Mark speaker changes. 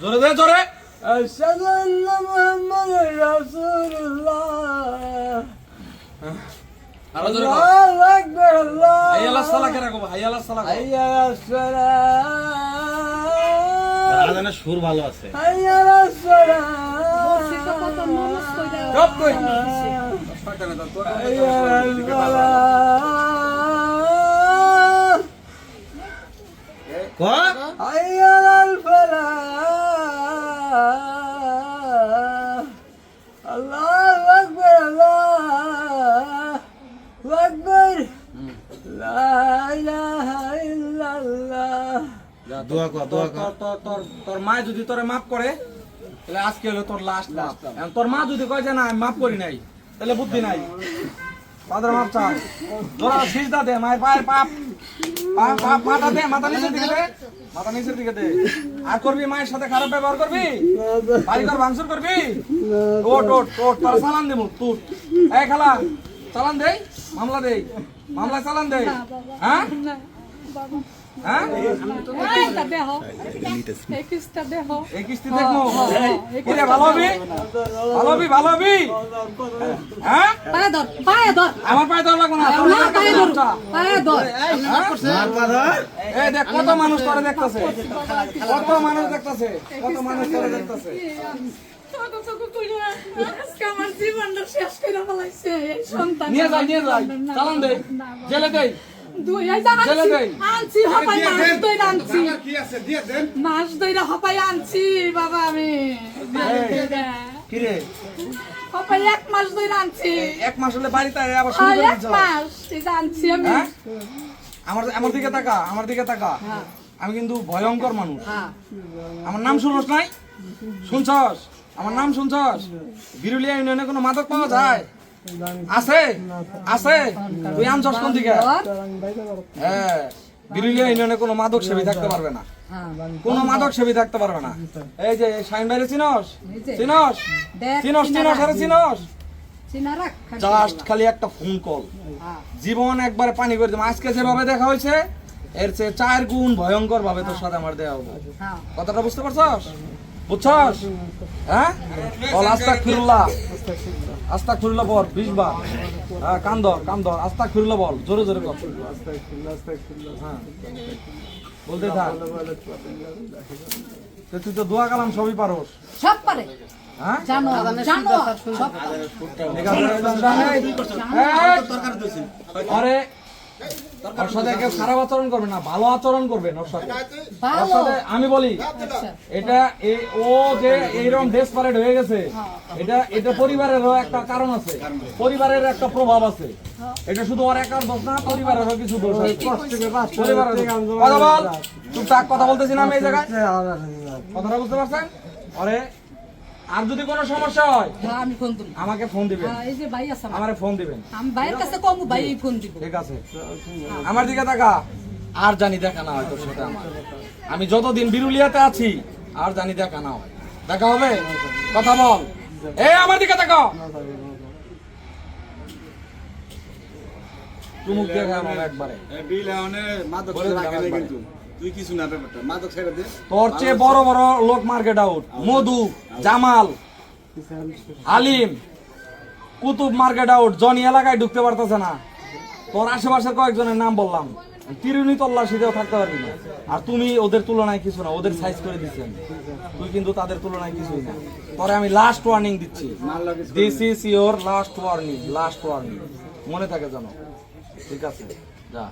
Speaker 1: জোরে দে জোরে।
Speaker 2: আশহাদু আন্না মুহাম্মাদুর রাসূলুল্লাহ।
Speaker 1: আরো জোরে কর।
Speaker 2: আল্লাহু আকবার, আল্লাহু
Speaker 1: হাইয়া আলাস সালাহ কে রাখো, হাইয়া আলাস সালাহ।
Speaker 2: হাইয়া আলাস সালাহ,
Speaker 3: আজানের সুর ভালো আছে।
Speaker 2: হাইয়া আলাস সালাহ।
Speaker 1: চুপ কই।
Speaker 2: হাইয়া আলাস সালাহ।
Speaker 3: ক
Speaker 2: হাইয়া আলাল ফালাহ। আল্লাহু আকবার, আল্লাহু আকবার। লা ইলাহা ইল্লাল্লাহ।
Speaker 3: দোয়া কর, দোয়া কর।
Speaker 1: তোর মা যদি তোরে মাফ করে তাহলে আজকে হলো তোর লাস্ট লাস্ট। তোর মা যদি কয় যে না আমি মাফ করি নাই তাহলে বুদ্ধি নাই। তাদের মাফ চাই। তোরা সিজদা দে, মায়ের পায়ের পাপ পাটা দে, মাথা নিচের দিকে দে, মাথা নিচের দিকে দে। আর করবি মায়ের সাথে খারাপ ব্যবহার করবি, বাড়ি ঘর ভাঙচুর করবি। ওট ওট ওট, তোর চালান দেবো তুই। এই খালা চালান দেই, মামলা দেই, মামলা চালান দেই। হ্যাঁ হ্যাঁ এই কিস্তি দেখবো। কিরে ভালো হবি, ভালো হবি, ভালো হবি। হ্যাঁ আমার পায়ে ধর লাগবো না। এই দেখ কত মানুষ করে দেখতেছে, কত মানুষ দেখতেছে, কত মানুষ করে দেখতেছে। নিয়ে যাই, নিয়ে যাই, চালান দেই, জেলে দেই, জেলে দেই।
Speaker 4: মাস ধরে হপাই আনছি বাবা আমি।
Speaker 1: কিরে
Speaker 4: হপাই 1 মাস ধরে আনছি।
Speaker 1: এক মাস হলে বাড়িতে আবার শুরু করে
Speaker 4: 1
Speaker 1: দিছ।
Speaker 4: মাস এটা আনছি আমি।
Speaker 1: হ্যাঁ? আমার দিকে তাকা, আমার দিকে তাকা। আমি কিন্তু ভয়ঙ্কর মানুষ। আমার নাম শুনছস নাই? শুনছস? আমার নাম শুনছস? বিরুলিয়া ইউনিয়নে কোনো মাদক পাওয়া যায়? আছে আছে। তুই আনছস কোন দিকে? হ্যাঁ, বিরুলিয়া ইউনিয়নে কোনো মাদক সেবী থাকতে পারবে না, কোনো মাদক সেবী থাকতে পারবে না। এই যে শাইন বাইরে চিনস, চিনস চিনস চিনস আরে চিনস। জাস্ট খালি একটা ফোন কল, জীবন একবারে পানি করে দেবো। আজকে যেভাবে দেখা হয়েছে এর চেয়ে 4 গুণ ভয়ঙ্কর ভাবে তোর সাথে আমার দেওয়া হবে। কথাটা বুঝতে পারছস? বুঝছস? হ্যাঁ, বল আস্তাগফিরুল্লাহ, আস্তাগফিরুল্লাহ বল 20 বার। হ্যাঁ, কান ধর, কান ধর, আস্তাগফিরুল্লাহ বল, জোরে জোরে বল। হ্যাঁ, বলতে থাক। তুই তো দোয়া কালাম সবই পারোস।
Speaker 4: সব পারে
Speaker 1: হ্যাঁ,
Speaker 4: জানো জানো সব পারে।
Speaker 1: আরে ওর সাথে কেউ খারাপ আচরণ করবে না, ভালো আচরণ করবেন ওর সাথে। ওর সাথে আমি বলি এটা ও যে এইরকম ডেসপারেট হয়ে গেছে, এটা পরিবারেরও একটা কারণ আছে, পরিবারের একটা প্রভাব আছে। এটা শুধু ওর একার দোষ না, পরিবারেরও কিছু দোষ আছে। পরিবারের কথা বল, টুকটাক কথা বলতেছি না আমি এই জায়গায়। কথাটা বুঝতে পারছেন? আরে আর যদি কোনো সমস্যা হয়
Speaker 4: আমি ফোন দেব,
Speaker 1: আমাকে ফোন দিবেন,
Speaker 4: এই যে ভাই আছে
Speaker 1: আমারে ফোন দিবেন।
Speaker 4: আমি ভাইয়ের কাছে কম, ভাই ফোন দিব।
Speaker 1: ঠিক আছে, আমার দিকে তাকা। আর জানি দেখা না হয় তোর সাথে আমার। আমি যতদিন বিরুলিয়াতে আছি আর জানি দেখা না হয়। দেখা হবে? কথা বল। এই আমার দিকে তাকা। চুমুক দিয়ে খাম একবারে।
Speaker 3: তুই কিছু না ব্যাপারটা মাদক ছেড়ে দে।
Speaker 1: তোর চেয়ে বড় বড় লোক মার্কেট আউট, মধু, জামাল, আলিম, কুতুব মার্কেট আউট, জনি এলাকায় ঢুকতে পারতেছে না। তোর আশেপাশের কয়েকজনের নাম বললাম, তিরুনি তল্লাশিতেও থাকতে পারবি না। আর তুমি ওদের তুলনায় কিছু না, ওদের সাইজ করে দিচ্ছেন, তুই কিন্তু তাদের তুলনায় কিছুই না। তোরে আমি লাস্ট ওয়ার্নিং দিচ্ছি, this is your last warning, last warning, মনে থাকে জানো। ঠিক আছে, যা।